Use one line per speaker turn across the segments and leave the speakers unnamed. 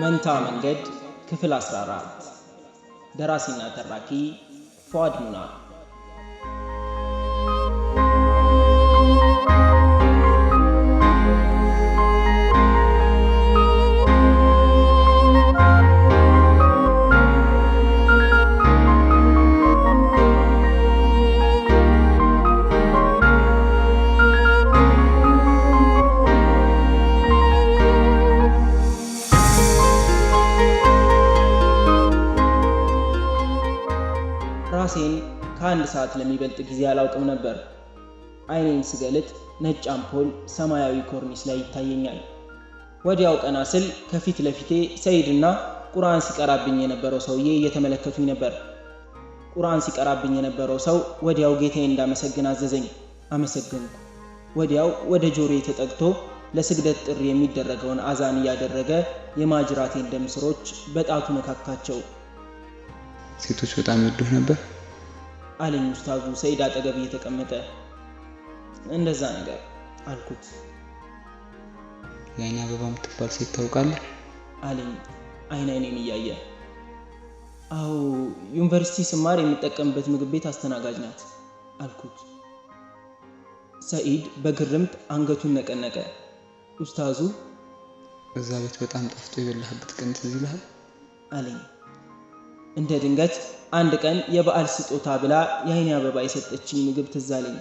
መንታ መንገድ ክፍል 14 ደራሲና ተራኪ ፉአድ ሙና። ራሴን ከአንድ ሰዓት ለሚበልጥ ጊዜ አላውቅም ነበር። አይኔን ስገልጥ ነጭ አምፖል ሰማያዊ ኮርኒስ ላይ ይታየኛል። ወዲያው ቀና ስል ከፊት ለፊቴ ሰይድና ቁርአን ሲቀራብኝ የነበረው ሰውዬ እየተመለከቱኝ ነበር። ቁርአን ሲቀራብኝ የነበረው ሰው ወዲያው ጌታዬን እንዳመሰግን አዘዘኝ። አመሰገንኩ። ወዲያው ወደ ጆሮዬ ተጠግቶ ለስግደት ጥሪ የሚደረገውን አዛን እያደረገ የማጅራቴን ደም ስሮች በጣቱ ነካካቸው።
ሴቶች በጣም ይወዱህ ነበር
አለኝ ኡስታዙ ሰይድ አጠገብ እየተቀመጠ። እንደዛ ነገር አልኩት።
የአይን አበባ የምትባል ሴት ታውቃለህ
አለኝ አይኔን እያየ። አዎ ዩኒቨርሲቲ ስማር የምጠቀምበት ምግብ ቤት አስተናጋጅ ናት አልኩት። ሰይድ በግርምት አንገቱን ነቀነቀ። ኡስታዙ
እዛ ቤት በጣም ጠፍቶ የበላህበት ቀን ትዝ ይልሃል
አለኝ። እንደ ድንገት አንድ ቀን የበዓል ስጦታ ብላ የአይን አበባ የሰጠችኝ ምግብ ትዝ አለኝ።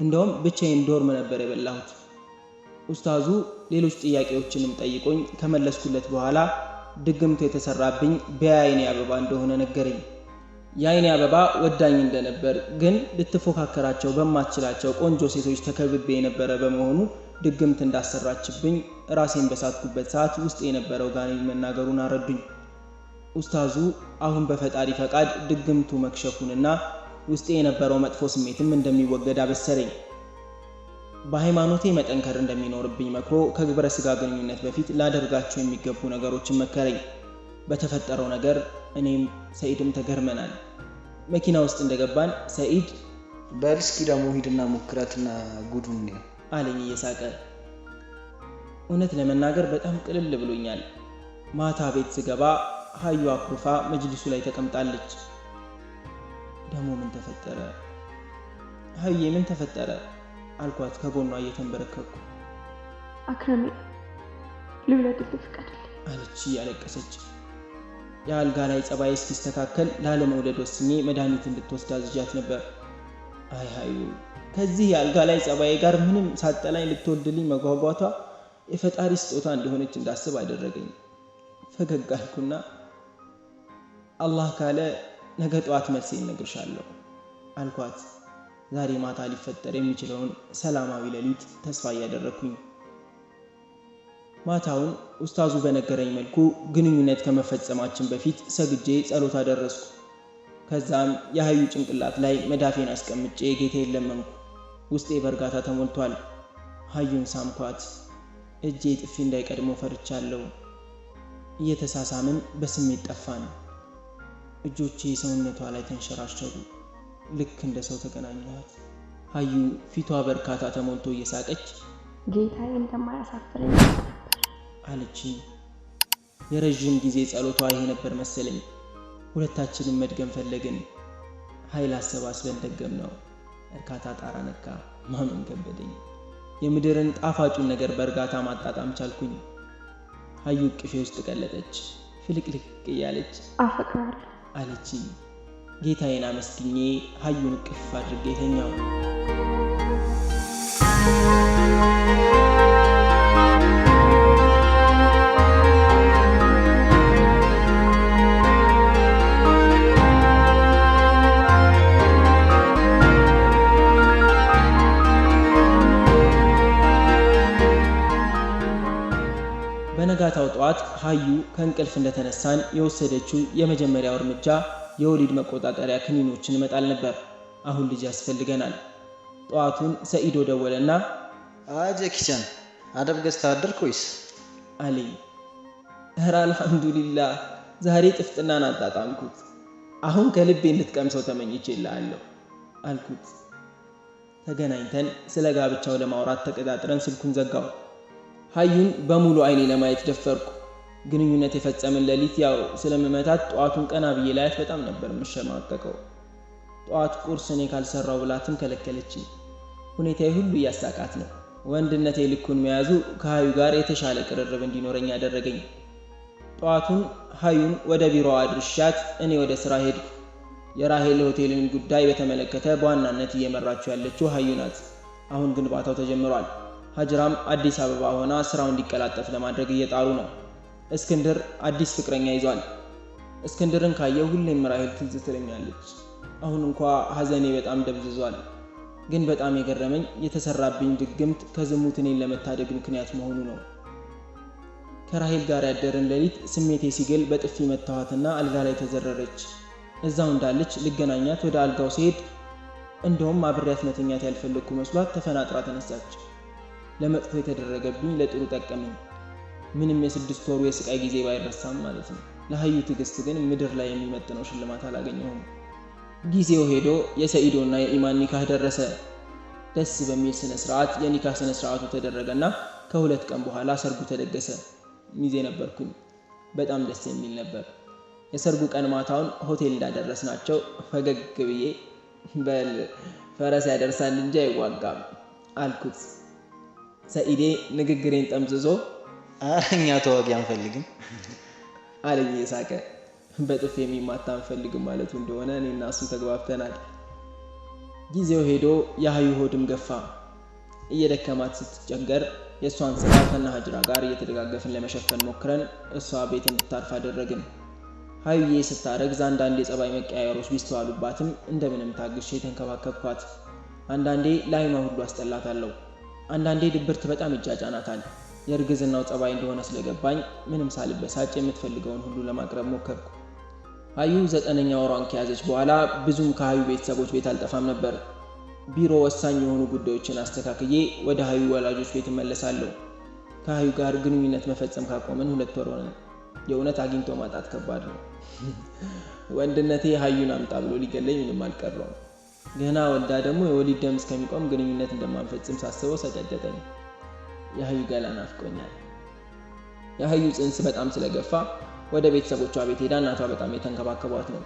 እንደውም ብቻዬን ዶርም ነበር የበላሁት። ኡስታዙ ሌሎች ጥያቄዎችንም ጠይቆኝ ከመለስኩለት በኋላ ድግምቱ የተሰራብኝ በአይን አበባ እንደሆነ ነገረኝ። የአይን አበባ ወዳኝ እንደነበር ግን ልትፎካከራቸው በማትችላቸው ቆንጆ ሴቶች ተከብቤ የነበረ በመሆኑ ድግምት እንዳሰራችብኝ ራሴን በሳትኩበት ሰዓት ውስጥ የነበረው ጋኔን መናገሩን አረዱኝ። ኡስታዙ አሁን በፈጣሪ ፈቃድ ድግምቱ መክሸፉንና ውስጤ የነበረው መጥፎ ስሜትም እንደሚወገድ አበሰረኝ። በሃይማኖቴ መጠንከር እንደሚኖርብኝ መክሮ ከግብረ ስጋ ግንኙነት በፊት ላደርጋቸው የሚገቡ ነገሮችን መከረኝ። በተፈጠረው ነገር እኔም ሰይድም ተገርመናል። መኪና ውስጥ እንደገባን ሰይድ
በል እስኪ ደግሞ ሂድና ሞክራትና ጉዱን ነው
አለኝ እየሳቀ። እውነት ለመናገር በጣም ቅልል ብሎኛል። ማታ ቤት ስገባ ሀዩ አኩርፋ መጅሊሱ ላይ ተቀምጣለች። ደሞ ምን ተፈጠረ ሀዩዬ ምን ተፈጠረ አልኳት ከጎኗ እየተንበረከኩ።
አክረሜ ልውለድልህ ፍቀድልኝ
አለች እያለቀሰች። የአልጋ ላይ ጸባይ እስኪስተካከል ላለመውለድ ወስኜ መድኃኒት እንድትወስድ አዝዣት ነበር። አይ ሀዩ ከዚህ የአልጋ ላይ ጸባይ ጋር ምንም ሳጠላኝ ልትወልድልኝ መጓጓቷ የፈጣሪ ስጦታ እንደሆነች እንዳስብ አደረገኝ። ፈገግ አልኩና አላህ ካለ ነገ ጠዋት መልሴ እነግርሻለሁ አልኳት። ዛሬ ማታ ሊፈጠር የሚችለውን ሰላማዊ ሌሊት ተስፋ እያደረኩኝ ማታውን ኡስታዙ በነገረኝ መልኩ ግንኙነት ከመፈጸማችን በፊት ሰግጄ ጸሎት አደረስኩ። ከዛም የሀዩ ጭንቅላት ላይ መዳፌን አስቀምጬ ጌታዬን ለመንኩ። ውስጤ በእርጋታ ተሞልቷል። ሀዩን ሳምኳት። እጄ ጥፊ እንዳይቀድመው ፈርቻለሁ። እየተሳሳምን በስሜት ጠፋን። እጆቼ ሰውነቷ ላይ ተንሸራሸሩ። ልክ እንደ ሰው ተገናኘኋት። ሀዩ ፊቷ በርካታ ተሞልቶ እየሳቀች
ጌታዬ እንደማያሳፍረኝ
አለችኝ። የረጅም ጊዜ ጸሎቷ ይሄ ነበር መሰለኝ። ሁለታችንም መድገም ፈለግን። ኃይል አሰባስበን ደገምነው። እርካታ ጣራ ነካ። ማመን ከበደኝ። የምድርን ጣፋጩን ነገር በእርጋታ ማጣጣም ቻልኩኝ። ሀዩ ቅፌ ውስጥ ቀለጠች። ፍልቅልቅ እያለች
አፈቅራለሁ
አለችኝ። ጌታዬን አመስግኜ ሀዩን ቅፍ አድርጌ ተኛው። በነጋታው ጠዋት ሀዩ ከእንቅልፍ እንደተነሳን የወሰደችው የመጀመሪያው እርምጃ የወሊድ መቆጣጠሪያ ክኒኖችን መጣል ነበር። አሁን ልጅ ያስፈልገናል። ጠዋቱን ሰኢዶ ደወለና
ጀኪቻን አደብ ገዝታ አደርክ ወይስ
አለኝ። እረ አልሐምዱሊላህ ዛሬ ጥፍጥናን አጣጣምኩት። አሁን ከልቤ እንድትቀምሰው ተመኝቼልሃለሁ አልኩት። ተገናኝተን ስለ ጋብቻው ለማውራት ተቀጣጥረን ስልኩን ዘጋው። ሀዩን በሙሉ አይኔ ለማየት ደፈርኩ። ግንኙነት የፈጸምን ሌሊት ያው ስለምመታት ጠዋቱን ቀና ብዬ ላያት በጣም ነበር የምሸማቀቀው። ጠዋት ቁርስ እኔ ካልሰራው ብላትም ከለከለችኝ። ሁኔታዬ ሁሉ እያሳቃት ነው። ወንድነቴ ልኩን መያዙ ከሀዩ ጋር የተሻለ ቅርርብ እንዲኖረኝ ያደረገኝ። ጠዋቱን ሀዩን ወደ ቢሮዋ አድርሻት እኔ ወደ ስራ ሄድኩ። የራሄል ሆቴልን ጉዳይ በተመለከተ በዋናነት እየመራችው ያለችው ሀዩ ናት። አሁን ግንባታው ተጀምሯል። ሀጅራም አዲስ አበባ ሆና ስራው እንዲቀላጠፍ ለማድረግ እየጣሩ ነው። እስክንድር አዲስ ፍቅረኛ ይዟል። እስክንድርን ካየው ሁሌም ራሄል ትዝ ትለኛለች። አሁን እንኳ ሀዘኔ በጣም ደብዝዟል። ግን በጣም የገረመኝ የተሰራብኝ ድግምት ከዝሙት እኔን ለመታደግ ምክንያት መሆኑ ነው። ከራሄል ጋር ያደረን ሌሊት ስሜቴ ሲገል በጥፊ መታዋትና አልጋ ላይ ተዘረረች። እዛው እንዳለች ልገናኛት ወደ አልጋው ሲሄድ እንደውም አብሬያት መተኛት ያልፈለግኩ መስሏት ተፈናጥራ ተነሳች። ለመጥፎ የተደረገብኝ ለጥሩ ጠቀመኝ። ምንም የ6 ወሩ የስቃይ ጊዜ ባይረሳም ማለት ነው። ለሀዩ ትዕግስት ግን ምድር ላይ የሚመጥነው ሽልማት አላገኘሁም። ጊዜው ሄዶ የሰኢዶና የኢማን ኒካህ ደረሰ። ደስ በሚል ስነ ስርዓት የኒካህ ስነ ስርዓቱ ተደረገና ከ2 ቀን በኋላ ሰርጉ ተደገሰ። ሚዜ ነበርኩኝ። በጣም ደስ የሚል ነበር። የሰርጉ ቀን ማታውን ሆቴል እንዳደረስናቸው ፈገግ ብዬ በል ፈረስ ያደርሳል እንጂ አይዋጋም አልኩት። ሰኢዴ ንግግሬን ጠምዝዞ
እኛ ተዋጊ አንፈልግም
አለኝ የሳቀ። በጥፍ የሚማታ አንፈልግም ማለቱ እንደሆነ እኔና እሱ ተግባብተናል። ጊዜው ሄዶ የሀዩ ሆድም ገፋ። እየደከማት ስትቸገር የእሷን ስራ ከነ ሀጅራ ጋር እየተደጋገፍን ለመሸፈን ሞክረን እሷ ቤት እንድታርፍ አደረግን። ሀዩዬ ስታረግዝ አንዳንድ የጸባይ መቀያየሮች ቢስተዋሉባትም እንደምንም ታግሼ ተንከባከብኳት። አንዳንዴ ለዓይኗ ሁሉ አስጠላታለሁ። አንዳንዴ ድብርት በጣም ይጫጫናታል። የእርግዝናው ጸባይ እንደሆነ ስለገባኝ ምንም ሳልበሳጭ የምትፈልገውን ሁሉ ለማቅረብ ሞከርኩ። ሀዩ 9ኛ ወሯን ከያዘች በኋላ ብዙም ከሀዩ ቤተሰቦች ቤት አልጠፋም ነበር። ቢሮ ወሳኝ የሆኑ ጉዳዮችን አስተካክዬ ወደ ሀዩ ወላጆች ቤት እመለሳለሁ። ከሀዩ ጋር ግንኙነት መፈጸም ካቆምን 2 ወር ሆነ። የእውነት አግኝቶ ማጣት ከባድ ነው። ወንድነቴ ሀዩን አምጣ ብሎ ሊገለኝ ምንም አልቀረውም። ገና ወልዳ ደግሞ የወሊድ ደም እስከሚቆም ግንኙነት እንደማንፈጽም ሳስበው ሰቀጨጠኝ። የሀዩ ገላ ናፍቆኛል። የሀዩ ጽንስ በጣም ስለገፋ ወደ ቤተሰቦቿ ቤት ሄዳ እናቷ በጣም የተንከባከቧት ነው።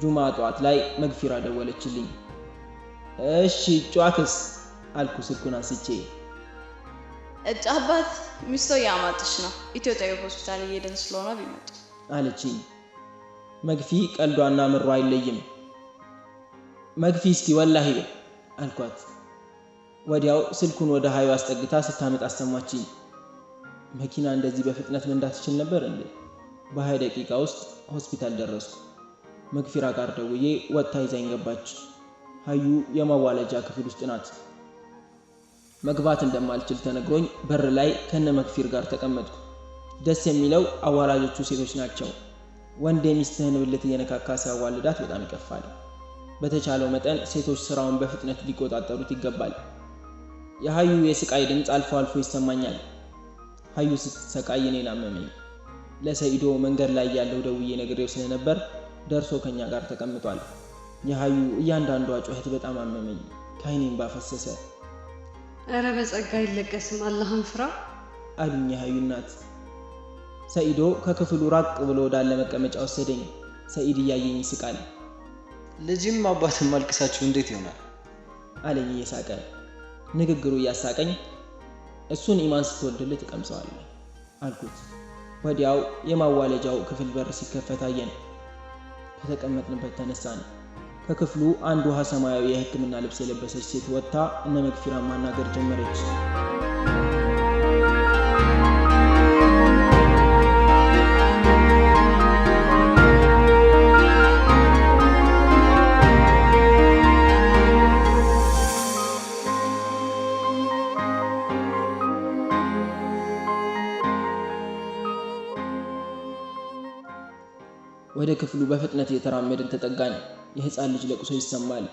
ጁማ ጠዋት ላይ መግፊራ ደወለችልኝ። እሺ ጨዋክስ አልኩ ስልኩን አንስቼ።
እጭ አባት ሚስቶ ያማጥሽ ነው ኢትዮጵያዊ ሆስፒታል እየሄድን ስለሆነ ቢመጡ
አለችኝ። መግፊ ቀልዷና ምሯ አይለይም። መግፊ እስኪ ወላሂ አልኳት። ወዲያው ስልኩን ወደ ሀዩ አስጠግታ ስታመጣ አሰማችኝ። መኪና እንደዚህ በፍጥነት መንዳት ትችል ነበር እንዴ? በ20 ደቂቃ ውስጥ ሆስፒታል ደረስኩ። መግፊራ ጋር ደውዬ ወጥታ ይዛኝ ገባች። ሀዩ የማዋለጃ ክፍል ውስጥ ናት። መግባት እንደማልችል ተነግሮኝ በር ላይ ከነ መግፊር ጋር ተቀመጥኩ። ደስ የሚለው አዋላጆቹ ሴቶች ናቸው። ወንድ የሚስትህን ብልት እየነካካ ሲያዋልዳት በጣም ይቀፋል። በተቻለው መጠን ሴቶች ስራውን በፍጥነት ሊቆጣጠሩት ይገባል። የሀዩ የስቃይ ድምፅ አልፎ አልፎ ይሰማኛል። ሀዩ ስትሰቃይ እኔን አመመኝ። ለሰኢዶ መንገድ ላይ ያለው ደውዬ ነግሬው ስለነበር ደርሶ ከኛ ጋር ተቀምጧል። የሀዩ እያንዳንዷ ጩኸት በጣም አመመኝ። ከዓይኔም ባፈሰሰ።
እረ በጸጋ ይለቀስም አላህን ፍራ
አሉኝ የሀዩ እናት። ሰኢዶ ከክፍሉ ራቅ ብሎ ወዳለ መቀመጫ ወሰደኝ። ሰኢድ እያየኝ ይስቃል።
ልጅም አባትም ማልቀሳችሁ እንዴት ይሆናል
አለኝ እየሳቀ። ንግግሩ እያሳቀኝ እሱን ኢማን ስትወልድልህ ትቀምሰዋለህ አልኩት። ወዲያው የማዋለጃው ክፍል በር ሲከፈት አየን። ከተቀመጥንበት ተነሳን። ከክፍሉ አንድ ውሃ ሰማያዊ የሕክምና ልብስ የለበሰች ሴት ወጥታ እነ መግፊራን ማናገር ጀመረች። ወደ ክፍሉ በፍጥነት እየተራመድን ተጠጋን። የህፃን ልጅ ለቅሶ ይሰማል።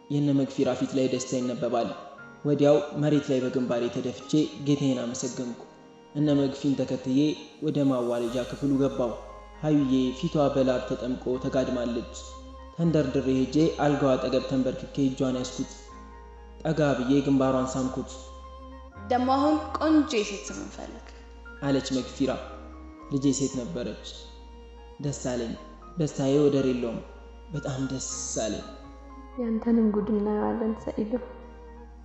የነ መግፊራ ፊት ላይ ደስታ ይነበባል። ወዲያው መሬት ላይ በግንባሬ ተደፍቼ ጌታዬን አመሰገንኩ። እነ መግፊን ተከትዬ ወደ ማዋለጃ ክፍሉ ገባው። ሀዩዬ ፊቷ በላብ ተጠምቆ ተጋድማለች። ተንደርድሬ ሄጄ አልጋዋ አጠገብ ተንበርክኬ እጇን ያስኩት። ጠጋ ብዬ ግንባሯን ሳምኩት።
ደሞ አሁን ቆንጆ የሴት ስም እንፈልግ
አለች መግፊራ። ልጄ ሴት ነበረች። ደስ አለኝ። ደስታዬ ወደር የለውም። በጣም ደስ አለኝ።
ያንተንም ጉድ እናያለን ሰኢድ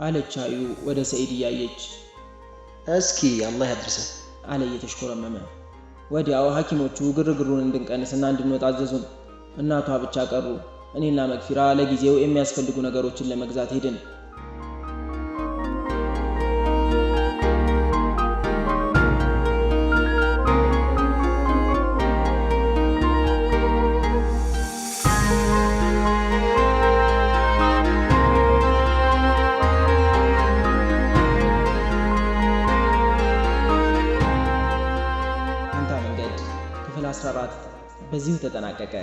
አለች ሀዩ ወደ ሰኢድ እያየች።
እስኪ አላህ ያድርሰን
አለ እየተሽኮረመመ። ወዲያው ሐኪሞቹ ግርግሩን እንድንቀንስና እንድንወጣ አዘዙን። እናቷ ብቻ ቀሩ። እኔና መግፊራ ለጊዜው የሚያስፈልጉ ነገሮችን ለመግዛት ሄድን። ክፍል 14 በዚሁ ተጠናቀቀ።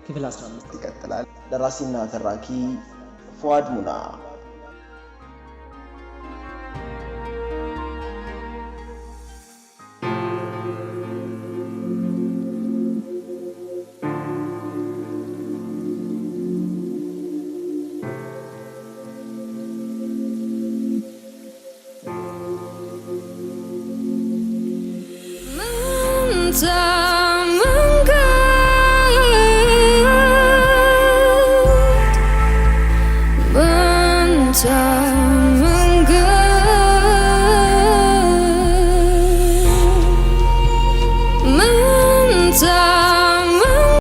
ክፍል 15
ይቀጥላል። ደራሲና ተራኪ ፉአድ ሙና።
time